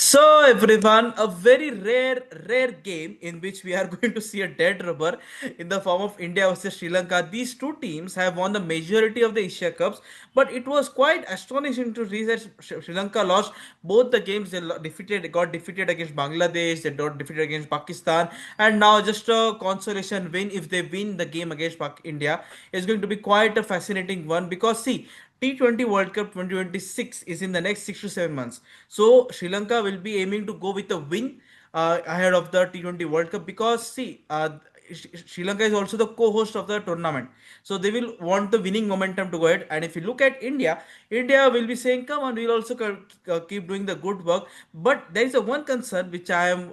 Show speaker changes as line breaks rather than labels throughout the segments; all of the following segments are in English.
So everyone, a very rare game in which we are going to see a dead rubber in the form of India versus Sri Lanka. These two teams have won the majority of the Asia Cups, but it was quite astonishing to see that Sri Lanka lost both the games. Got defeated against Bangladesh, they got defeated against Pakistan, and now just a consolation win if they win the game against India is going to be quite a fascinating one because see. T20 World Cup 2026 is in the next 6 to 7 months. So Sri Lanka will be aiming to go with a win ahead of the T20 World Cup because see, Sri Lanka is also the co-host of the tournament. So they will want the winning momentum to go ahead. And if you look at India, India will be saying, "Come on, we'll also keep doing the good work." But there is a one concern which I am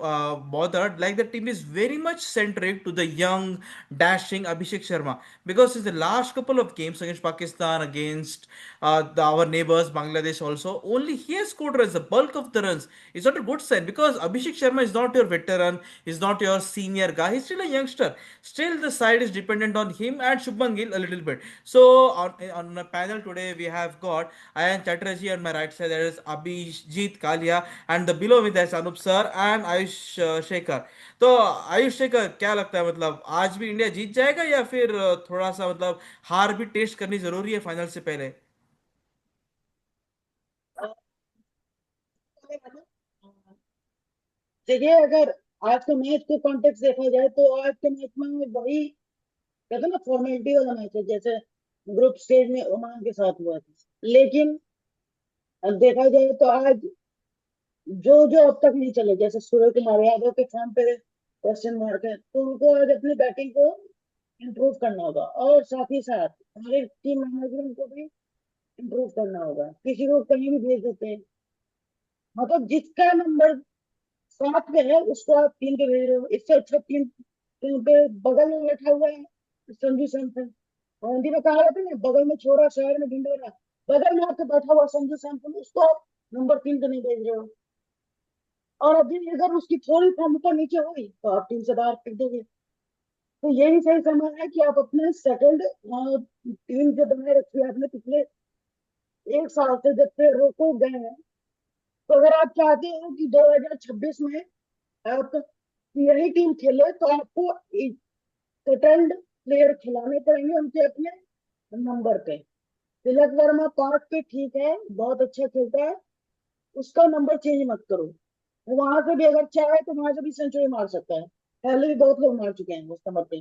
bothered. Like the team is very much centric to the young, dashing Abhishek Sharma because in the last couple of games against Pakistan, against our neighbors Bangladesh also, only he has scored runs. The bulk of the runs is not a good sign because Abhishek Sharma is not your veteran, is not your senior guy. He's still a youngster. Still, the side is dependent on him and Shubman Gill a little bit. So on the panel today we have got AyanChatterjee on my right side. There is AbhijeetKalia and the below me there's Anup sir and Ayush Shekhar. तो आयुष शेखर क्या लगता है मतलब आज भी India जीत जाएगा या फिर थोड़ा सा मतलब हार भी टेस्ट करनी जरूरी है फाइनल से पहले।
देखिए, अगर आज के मैच के कॉन्टेक्स्ट देखा जाए तो आज के मैच में वही कहते हैं ना, फॉर्मेलिटी वाला मैच है, जैसे ग्रुप स्टेज में ओमान के साथ हुआ था। लेकिन देखा जाए तो आज जो जो अब तक नहीं चले, जैसे सूर्य कुमार यादव के फॉर्म पे क्वेश्चन मार्क है, तो उनको आज अपनी बैटिंग को इम्प्रूव करना होगा और साथ ही साथ हमारे टीम मैनेजमेंट को भी इम्प्रूव करना होगा। किसी को कहीं भी भेज देते हैं, मतलब जिसका नंबर 7 पे है उसको आप 3 पे भेज रहे हो। इससे अच्छा तीन तीन पे बगल में बैठा हुआ है संजू सैमसन। और हिंदी में कहा जाता है ना, बगल में छोरा शहर में ढिंडोरा। बगल में आपके बैठा हुआ संजू सैमसन, उसको आप नंबर 3 पे नहीं भेज रहे हो। और अभी अगर उसकी थोड़ी फॉर्म ऊपर नीचे हुई तो आप टीम से बाहर फेंक दोगे। तो यही सही समय है कि आप अपने सेकंड टीम जो बनाए रखी है आपने पिछले 1 साल से, जब से रोको गए हैं। तो अगर आप चाहते हो कि 2026 में आप यही टीम खेले तो आपको सेकंड प्लेयर खिलाने पड़ेंगे उनके अपने नंबर पे। तिलक वर्मा 5 पे ठीक है, बहुत अच्छा खेलता है, उसका नंबर चेंज मत करो। वो वहां से भी अगर चाहे तो वहां से भी सेंचुरी मार सकता है। पहले भी बहुत लोग मार चुके हैं उस नंबर पे।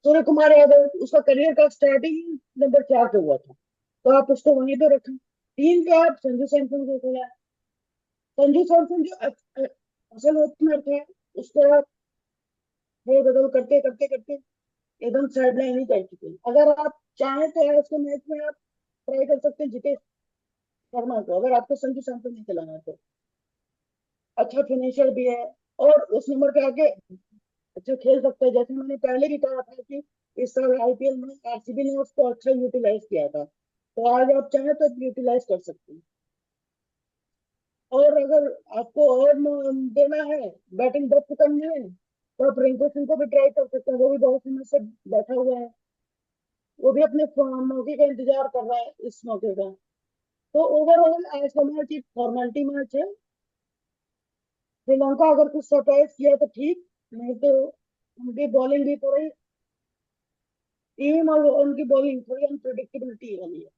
सूर्य कुमार यादव, उसका करियर का स्टार्टिंग नंबर 4 पे हुआ था, तो आप उसको वहीं पे रखें। 3 पे आप संजू सैमसन को खेला। संजू सैमसन जो असल ओपनर थे, उसको आप फेर बदल करते करते करते एकदम साइड लाइन ही कर चुके हैं। अगर आप चाहें तो आज के मैच में आप ट्राई कर सकते हैं जितेश शर्मा को, अगर आपको संजू सैमसन नहीं खिलाना है तो। अच्छा फिनिशर भी है और उस नंबर पे आके अच्छा खेल सकता है। जैसे मैंने पहले भी कहा था कि इस साल आईपीएल में आरसीबी ने उसको अच्छा यूटिलाइज किया था, तो आज आप चाहें तो यूटिलाइज कर सकते हैं। और अगर आपको और देना है, बैटिंग डेप्थ करनी है, तो आप रिंकू सिंह को भी ट्राई कर सकते हैं। वो भी बहुत समय से बैठा हुआ है, वो भी अपने मौके का इंतजार कर रहा है इस मौके का। तो ओवरऑल आज का मैच एक फॉर्मेलिटी मैच है। श्रीलंका अगर कुछ सरप्राइज किया तो ठीक, नहीं तो उनकी बॉलिंग भी थोड़ी टीम और उनकी बॉलिंग थोड़ी अनप्रिडिक्टेबिलिटी वाली है।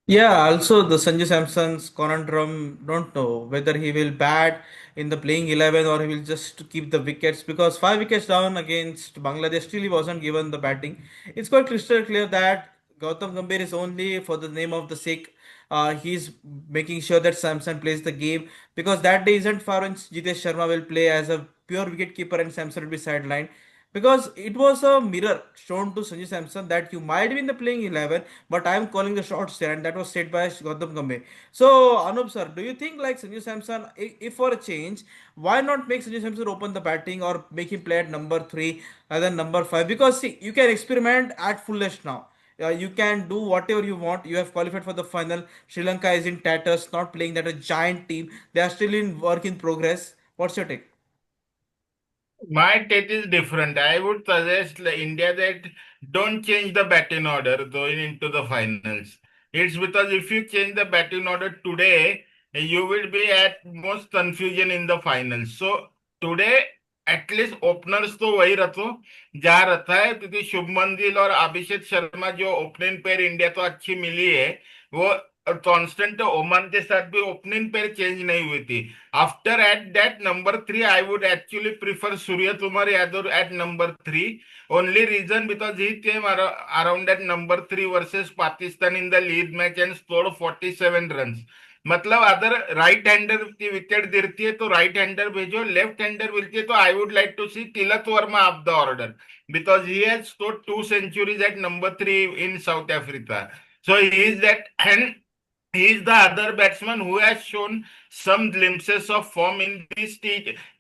Yeah, also the Sanjay Samson's conundrum, don't know whether he will bat in the playing 11 or he will just keep the wickets because 5 wickets down against Bangladesh still he wasn't given the batting. It's quite crystal clear that Gautam Gambhir is only for the name of the sake. He's making sure that Samson plays the game because that day isn't far when Jitesh Sharma will play as a pure wicket keeper and Samson will be sidelined because it was a mirror shown to Sanjay Samson that you might be in the playing 11 but I am calling the shots there, and that was said by Gautam Gambhir. So, Anup sir, do you think like Sanjay Samson, if for a change, why not make Sanjay Samson open the batting or make him play at number 3 rather than number 5? Because see, you can experiment at fullest now. You can do whatever you want. You have qualified for the final. Sri Lanka is in tatters, not playing that a giant team. They are still in work in progress. What's your take?
My take is different. I would suggest India that don't change the batting order going into the finals. It's because if you change the batting order today, you will be at most confusion in the final. So today at least openers तो वही रखो जहां रहता है, क्योंकि शुभमन गिल और अभिषेक शर्मा जो opening pair India तो अच्छी मिली है वो कांस्टेंट, ओमान के साथ भी ओपनिंग पेयर चेंज नहीं हुई थी. After at that number 3 I would actually prefer Surya Kumar Yadav at number 3. Only reason because he came around at number 3 versus Pakistan in the lead match and scored 47 run. मतलब अगर right hander की wicket गिरती है तो right hander भेजो, left hander मिलती है तो I would like to see Tilak Varma of the order because he has scored 2 centuries at number 3 in South Africa. So he is that, and he is the other batsman who has shown some glimpses of form in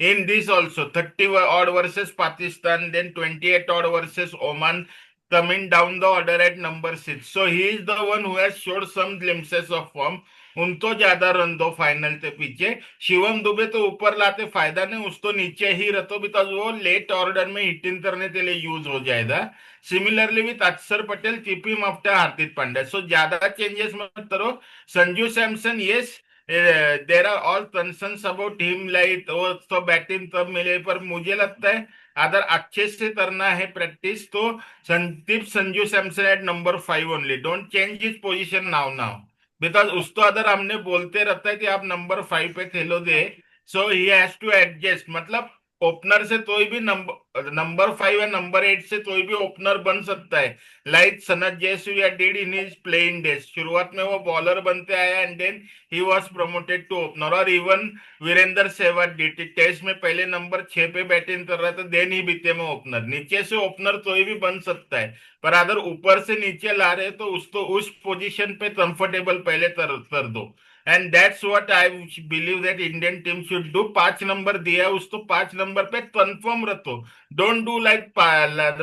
in this also. 30 odd versus Pakistan, then 28 odd versus Oman, coming down the order at number 6. So he is the one who has showed some glimpses of form. उनको ज्यादा run दो final के पीछे. शिवम दुबे तो ऊपर लाते फायदा नहीं, उसको नीचे ही रखो बिकॉज वो लेट ऑर्डर में हिटिंग करने के लिए यूज हो जाएगा. Similarly with Akshar Patel, keep him after Hardik Pandya. So ज्यादा चेंजेस मत करो. Sanju Samson, yes there are all concerns about him, like वो तो बैटिंग तब मिले, पर मुझे लगता है अगर अच्छे से करना है प्रैक्टिस तो Sandeep Sanju Samson at number 5 only. Don't change his position now now because उसको अगर हमने बोलते रहता है कि आप नंबर 5 पे खेलोगे, सो ही हैज टू एडजस्ट. मतलब ओपनर से कोई भी नंबर 5 या नंबर 8 से कोई भी ओपनर बन सकता है. Like Sanath Jayasuriya did in his playing days. शुरुआत में वो बॉलर बनते आया and then he was promoted to opener. और even Virender Sehwag did test में पहले नंबर 6 पे बैटिंग कर रहा था, देन ही बिकेम ओपनर. नीचे से ओपनर कोई भी बन सकता है, पर अगर ऊपर से नीचे ला रहे तो उसको उस पोजीशन पे कंफर्टेबल पहले कर दो. And that's what I believe that Indian team should do. 5 number दिया है उसको, 5 नंबर पे कंफर्म रखो. Don't do like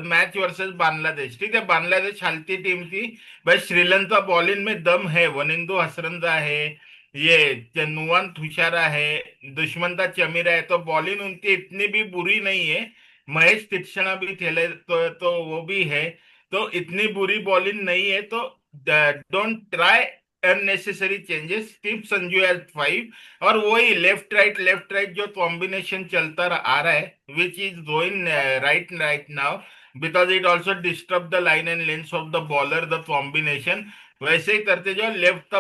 match versus Bangladesh. ठीक है, बांग्लादेश हल्की टीम थी, भाई श्रीलंका बॉलिंग में दम है. वनिंदो हसरंगा है, ये नुवन थुशारा है, दुश्मनता चमीरा है, तो बॉलिंग उनकी इतनी भी बुरी नहीं है. महेश तीक्ष्णा भी खेले तो वो भी है, तो इतनी बुरी बॉलिंग नहीं है. तो don't try unnecessary changes. Keep Sanju as 5. और वही लेफ्ट राइट जो कॉम्बिनेशन चलता आ रहा है, which is going right right now, because it also disturb the line and length of the bowler, the combination. वैसे ही करते जाओ. लेफ्ट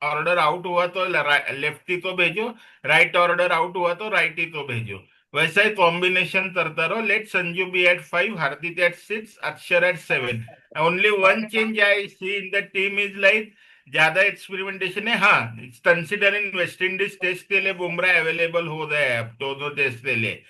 ऑर्डर आउट हुआ तो लेफ्टी तो भेजो, राइट ऑर्डर आउट हुआ तो राइटी तो भेजो. वैसा ही कॉम्बिनेशन करता रहो. Let Sanju be at 5, Hardik at 6, Akshar at 7. Only one change I see in the team is like ज्यादा एक्सपेरिमेंटेशन है. हाँ, कंसिडरिंग वेस्ट इंडीज टेस्ट के लिए बुमराह अवेलेबल हो गए हैं अब दोनों टेस्ट के लिए.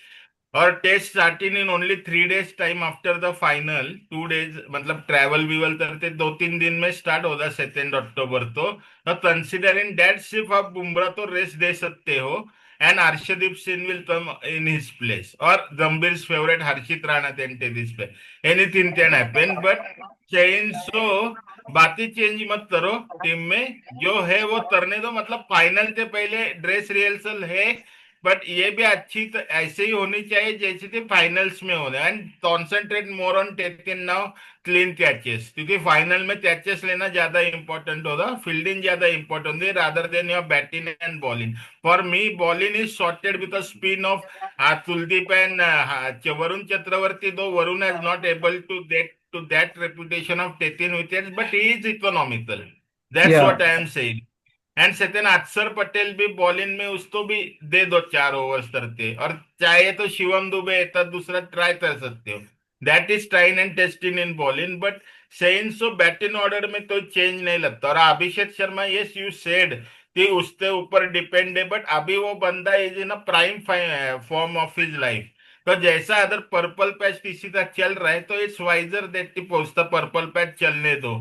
और test starting in only 3 days time after the final. 2 days मतलब ट्रैवल वीवल करते 2-3 दिन में स्टार्ट होगा 2 अक्टूबर तो. कंसिडरिंग दैट सिर्फ आप बुमराह तो रेस्ट दे सकते हो, and Arshdeep Singh will come in his place, और गंभीर फेवरेट हर्षित राणा टेंटेदिस पे. Anything can happen, but change so बाकी चेंज मत करो. टीम में जो है वो करने दो. मतलब फाइनल से पहले ड्रेस रिहर्सल है, बट ये भी अच्छी तो ऐसे ही होनी चाहिए जैसे कि फाइनल्स में होने. And concentrate more on taking now clean catches, क्योंकि फाइनल में कैचेस लेना ज्यादा इंपॉर्टेंट होगा, फील्डिंग ज्यादा इंपॉर्टेंट है rather than your batting and bowling. For me bowling is sorted because spin of Kuldeep and Varun Chakravarthy, though Varun has not able to get to that reputation of taking wickets, but he is economical. That's
Yeah.
what I am saying. And second अक्षर पटेल भी bowling में उसको भी दे दो 4 overs करते, और चाहे तो शिवम दुबे तब दूसरा ट्राई कर सकते हो. That is trying and testing in bowling. But saying so batting order में तो चेंज नहीं लगता. और Abhishek Sharma, yes you said कि उसके ऊपर डिपेंड है, बट अभी वो बंदा is in a prime form of his life. तो जैसा अगर पर्पल पैच किसी का चल रहा है तो इट्स वाइजर दैट कि पोस्ता पर्पल पैच चलने दो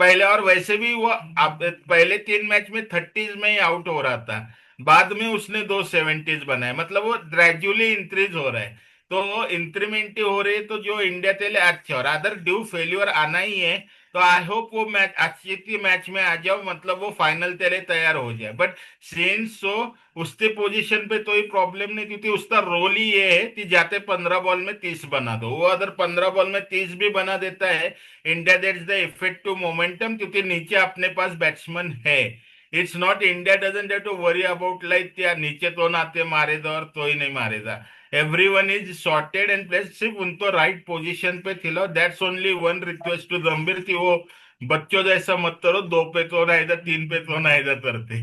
पहले. और वैसे भी वो अब पहले 3 मैच में 30s में ही आउट हो रहा था, बाद में उसने 2 70s बनाए. मतलब वो ग्रेजुअली इंक्रीज हो रहा है. तो वो इंक्रीमेंट हो रही है, तो जो इंडिया के लिए अच्छा. और अदर ड्यू फेल्यूर आना ही है, तो आई होप वो मैच अच्छी थी मैच में आ जाओ, मतलब वो फाइनल के लिए तैयार हो जाए. बट सिंस सो उसके पोजीशन पे तो ही प्रॉब्लम नहीं, क्योंकि उसका रोल ही ये है कि जाते 15 बॉल में 30 बना दो. वो अगर 15 बॉल में 30 भी बना देता है, India that's the effective momentum, क्योंकि नीचे अपने पास बैट्समैन है. It's not India doesn't have to worry about like क्या नीचे तो ना आते मारे था और तो ही नहीं मारे था. Everyone is sorted and plus सिर्फ उनको राइट पोजीशन पे थिलो. That's only one request to Gambhir कि वो बच्चों जैसा मत करो, 2 पे तो ना इधर 3 पे तो ना इधर करते.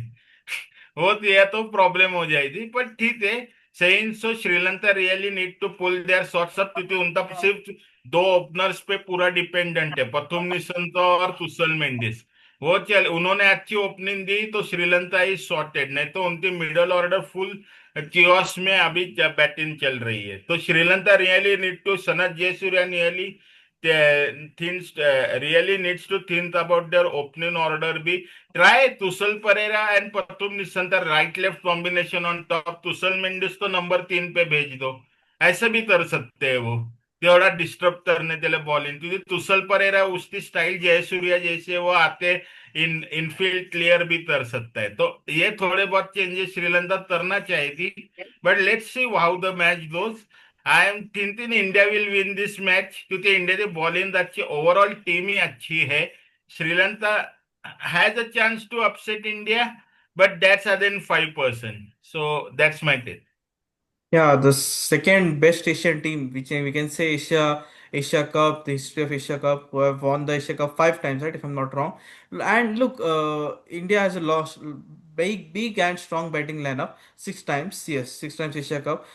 वो तो यह तो प्रॉब्लम हो जाएगी, पर ठीक है. Saying so Sri Lanka really need to pull their shots up, क्योंकि उनका सिर्फ 2 ओपनर्स पे पूरा डिपेंडेंट है, पथुम निशंका और कुशल मेंडिस. वो चल उन्होंने अच्छी ओपनिंग दी तो श्रीलंका इज सॉर्टेड, नहीं तो उनकी मिडल ऑर्डर फुल कियोस में अभी बैटिंग चल रही है. तो Sri Lanka really need to Sanath Jayasuriya really thinks really needs to think about their opening order भी. Try Kusal Perera and Pathum Nissanka right left combination on top. Kusal Mendis तो नंबर 3 पे भेज दो. ऐसा भी कर सकते हैं वो, तेवढा डिस्टर्ब करने के लिए बॉलिंग, क्योंकि तुसल परेरा उसकी स्टाइल जयसूर्या जैसे वो आते इनफील्ड क्लियर भी कर सकता है. तो ये थोड़े बहुत चेंजेस श्रीलंका करना चाहिए. But let's see how the match goes. I am thinking India will win this match, क्योंकि इंडिया की बॉलिंग अच्छी, ओवरऑल टीम ही अच्छी है. Sri Lanka has a chance to upset India, but that's again 5%. So that's my take.
Yeah, the second best Asian team, which we can say Asia Cup, the history of Asia Cup, who have won the Asia Cup 5 times, right? If I'm not wrong. And look, India has a lost big and strong batting lineup 6 times. Yes, 6 times Asia Cup.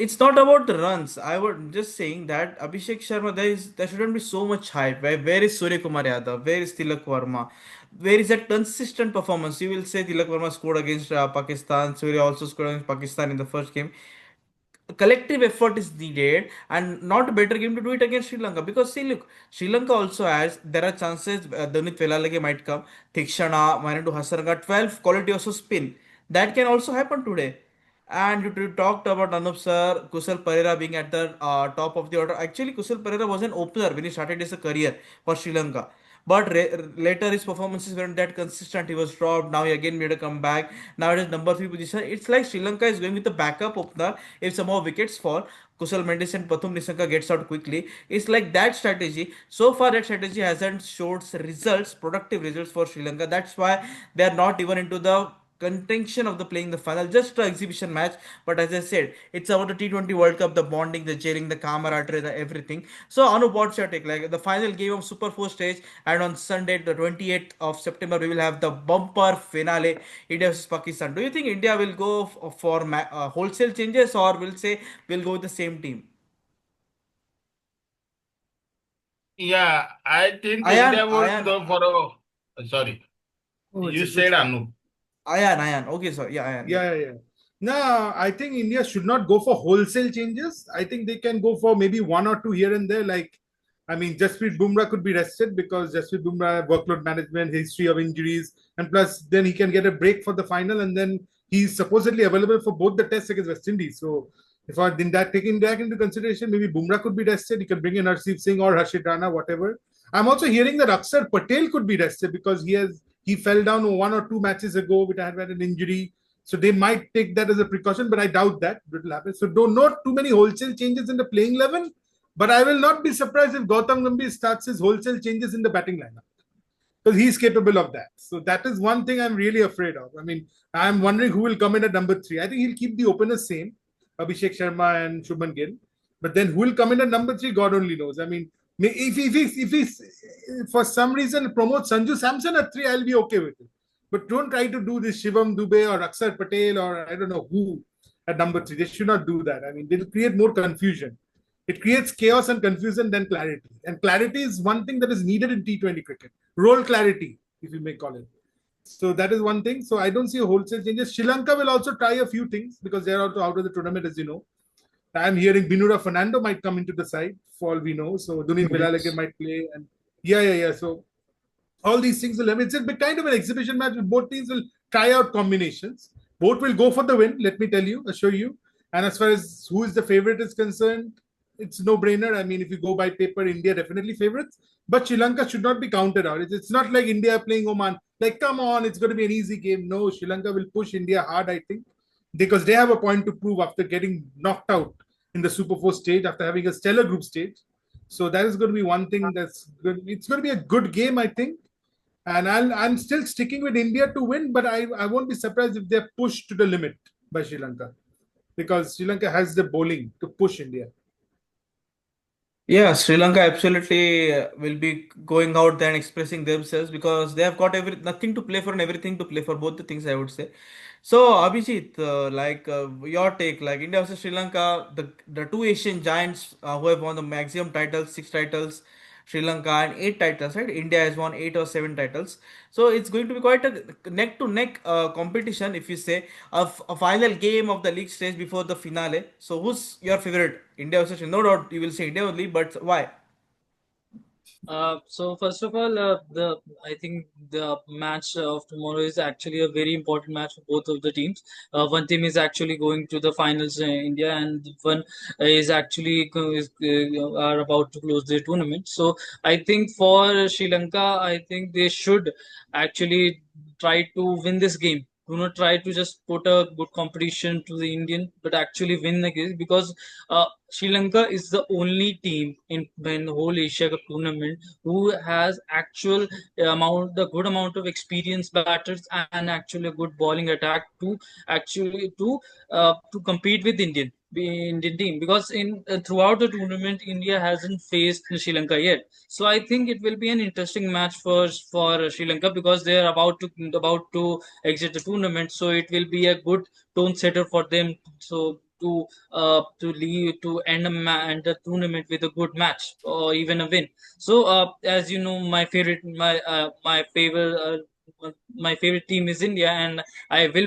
It's not about the runs. I would just saying that Abhishek Sharma, there shouldn't be so much hype. Where is Surya Kumar Yadav? Where is Tilak Varma? Where is that consistent performance? You will say Tilak Varma scored against Pakistan. Surya also scored against Pakistan in the first game. Collective effort is needed and not a better game to do it against Sri Lanka, because see, look, Sri Lanka also has, there are chances Donit Velalage might come, Thikshana, Mahendu Hasaranga, 12 quality also spin. That can also happen today. And you talked about Anup sir, Kusal Pereira being at the top of the order. Actually, Kusal Pereira was an opener when he started his career for Sri Lanka. But later his performances weren't that consistent. He was dropped. Now he again made a comeback. Now it is number 3 position. It's like Sri Lanka is going with the backup opener. If somehow wickets fall, Kusal Mendis and Pathum Nissanka gets out quickly. It's like that strategy. So far, that strategy hasn't showed results, productive results for Sri Lanka. That's why they are not even into the contention of the playing the final, just an exhibition match. But as I said, it's about the T20 World Cup, the bonding, the cheering, the camaraderie, the everything. So Anup, what's your take? Like the final game of Super 4 stage, and on Sunday, the 28th of September, we will have the bumper finale, India versus Pakistan. Do you think India will go for wholesale changes, or will say we'll go with the same team?
Yeah, I think
Ayan,
India would
Ayan,
go for a. Sorry,
Oh,
you
it's
said
fine.
Anup.
Ayan. Okay, sir. Yeah, Ayan. Yeah.
Yeah. No, I think India should not go for wholesale changes. I think they can go for maybe one or two here and there. Like, I mean, Jasprit Bumrah could be rested because Jasprit Bumrah workload management, history of injuries, and plus then he can get a break for the final, and then he's supposedly available for both the tests against West Indies. So if I in that taking that into consideration, maybe Bumrah could be rested. He can bring in Harshdeep Singh or Harshit Rana, whatever. I'm also hearing that Aksar Patel could be rested because he fell down 1 or 2 matches ago, which had an injury. So they might take that as a precaution, but I doubt that it will happen. So don't not too many wholesale changes in the playing level. But I will not be surprised if Gautam Gambhir starts his wholesale changes in the batting lineup because he's capable of that. So that is one thing I'm really afraid of. I mean, I'm wondering who will come in at number 3. I think he'll keep the openers same, Abhishek Sharma and Shubman Gill. But then who will come in at number 3, God only knows. I mean, if for some reason promote Sanju Samson at 3, I'll be okay with it. But don't try to do this Shivam Dubey or Aksar Patel or I don't know who at number 3. They should not do that. I mean, they'll create more confusion. It creates chaos and confusion than clarity. And clarity is one thing that is needed in T20 cricket. Role clarity, if you may call it. So that is one thing. So I don't see a wholesale changes. Sri Lanka will also try a few things because they're also out of the tournament, as you know. I'm hearing Binura Fernando might come into the side for all we know. So Dunit Velalake
Yes.
might play. And yeah. So all these things will have, it's a bit kind of an exhibition match. Both teams will try out combinations. Both will go for the win, let me tell you, assure you. And as far as who is the favorite is concerned, it's no brainer. I mean, if you go by paper, India definitely favorites. But Sri Lanka should not be counted out. It's not like India playing Oman. Like, come on, it's going to be an easy game. No, Sri Lanka will push India hard, I think, because they have a point to prove after getting knocked out in the Super 4 stage, after having a stellar group stage. So that is going to be one thing that's good. It's going to be a good game, I think. And I'm still sticking with India to win, but I won't be surprised if they're pushed to the limit by Sri Lanka, because Sri Lanka has the bowling to push India.
Yeah, Sri Lanka absolutely will be going out there and expressing themselves because they have got nothing to play for and everything to play for, both the things I would say. So Abhijit, your take, like India versus Sri Lanka, the two Asian giants who have won the maximum titles, 6 titles, Sri Lanka and 8 titles, right? India has won 8 or 7 titles. So it's going to be quite a neck to neck competition, if you say, a final game of the league stage before the finale. So who's your favorite? India versus Sri Lanka? No doubt you will say India only, but why?
So first of all, the I think the match of tomorrow is actually a very important match for both of the teams. One team is actually going to the finals in India, and one is actually are about to close their tournament. So I think for Sri Lanka, I think they should actually try to win this game. Do not try to just put a good competition to the Indian, but actually win the game, because Sri Lanka is the only team in the whole Asia Cup tournament who has actual the good amount of experienced batters and actually a good bowling attack to compete with Indian team, because in throughout the tournament India hasn't faced Sri Lanka yet. So I think it will be an interesting match for Sri Lanka, because they are about to exit the tournament. So it will be a good tone setter for them. So to end the tournament with a good match or even a win. So as you know, my favorite team is India, and I will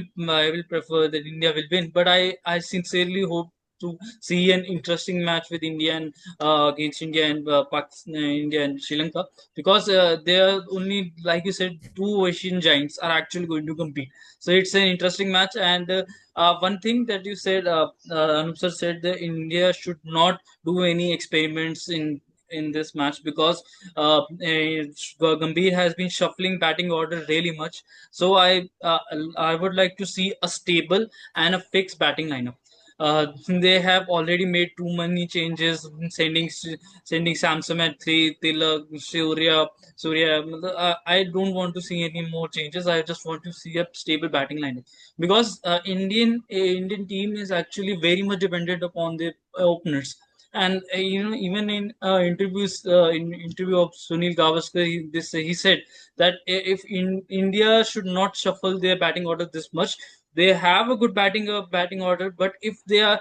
prefer that India will win. But I sincerely hope to see an interesting match with India and against India and Pakistan, India and Sri Lanka, because they are only, like you said, two Asian giants are actually going to compete. So it's an interesting match. And one thing that you said, Anup sir said that India should not do any experiments in this match, because Gambhir has been shuffling batting order really much. So I would like to see a stable and a fixed batting lineup. They have already made too many changes, sending Samson at three, Tilak, Surya. I don't want to see any more changes. I just want to see a stable batting lineup, because Indian team is actually very much dependent upon the openers. And even in interview of Sunil Gavaskar, he said that if India should not shuffle their batting order this much. They have a good batting order, but if they are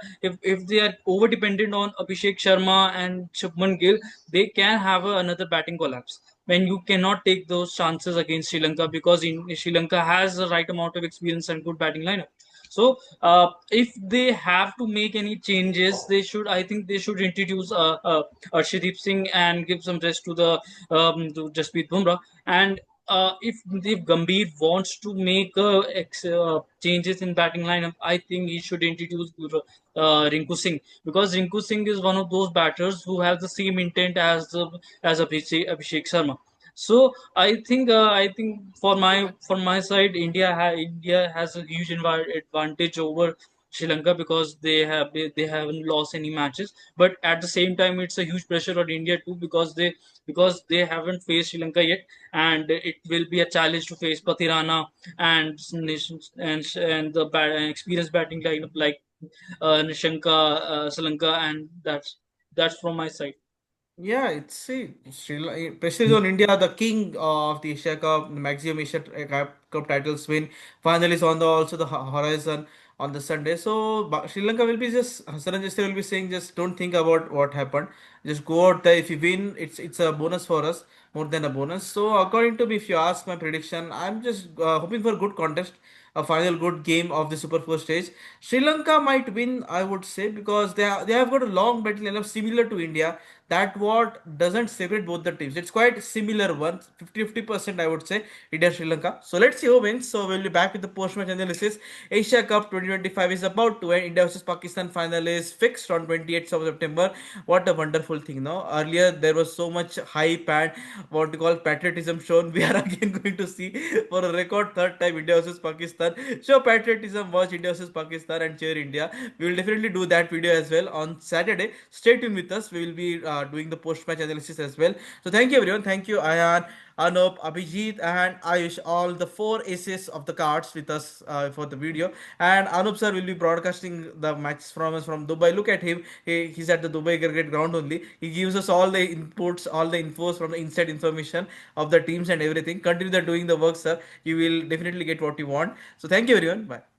over dependent on Abhishek Sharma and Shubman Gill, they can have another batting collapse. When you cannot take those chances against Sri Lanka, because Sri Lanka has the right amount of experience and good batting lineup. So if they have to make any changes, I think they should introduce Arshdeep Singh and give some rest to Jasprit Bumrah. And if Gambhir wants to make changes in batting lineup, I think he should introduce Rinku Singh, because Rinku Singh is one of those batters who has the same intent as Abhishek Sharma. So I think for my side, India has a huge advantage over Sri Lanka, because they haven't lost any matches. But at the same time, it's a huge pressure on India too, because they haven't faced Sri Lanka yet, and it will be a challenge to face Pathirana and and the experienced batting lineup like Nishanka, Sri Lanka, and that's from my side.
Yeah, it's see, pressure is on India, the king of the Asia Cup, maximum Cup titles win. Finally, is on the also the horizon on the Sunday. So Sri Lanka will be just Saranjit will be saying, just don't think about what happened. Just go out there. If you win, it's a bonus for us, more than a bonus. So according to me, if you ask my prediction, I'm just hoping for a good contest, a final good game of the Super 4 stage. Sri Lanka might win, I would say, because they have got a long batting lineup similar to India. That what doesn't separate both the teams. It's quite similar one, 50-50% I would say, India Sri Lanka. So let's see who wins. So we'll be back with the post-match analysis. Asia Cup 2025 is about to end. India versus Pakistan final is fixed on 28th of September. What a wonderful thing, no? Earlier there was so much hype and what we call patriotism shown. We are again going to see for a record third time India versus Pakistan. Show patriotism, watch India versus Pakistan and cheer India. We will definitely do that video as well on Saturday. Stay tuned with us. We will be doing the post-match analysis as well. So thank you everyone. Thank you Ayan, Anup, Abhijeet, and Ayush, all the four aces of the cards with us for the video. And Anup sir will be broadcasting the matches from us from Dubai. Look at him. He's at the Dubai cricket ground only. He gives us all the inputs, all the infos from the inside information of the teams and everything. Continue the doing the work, sir. You will definitely get what you want. So thank you everyone. Bye.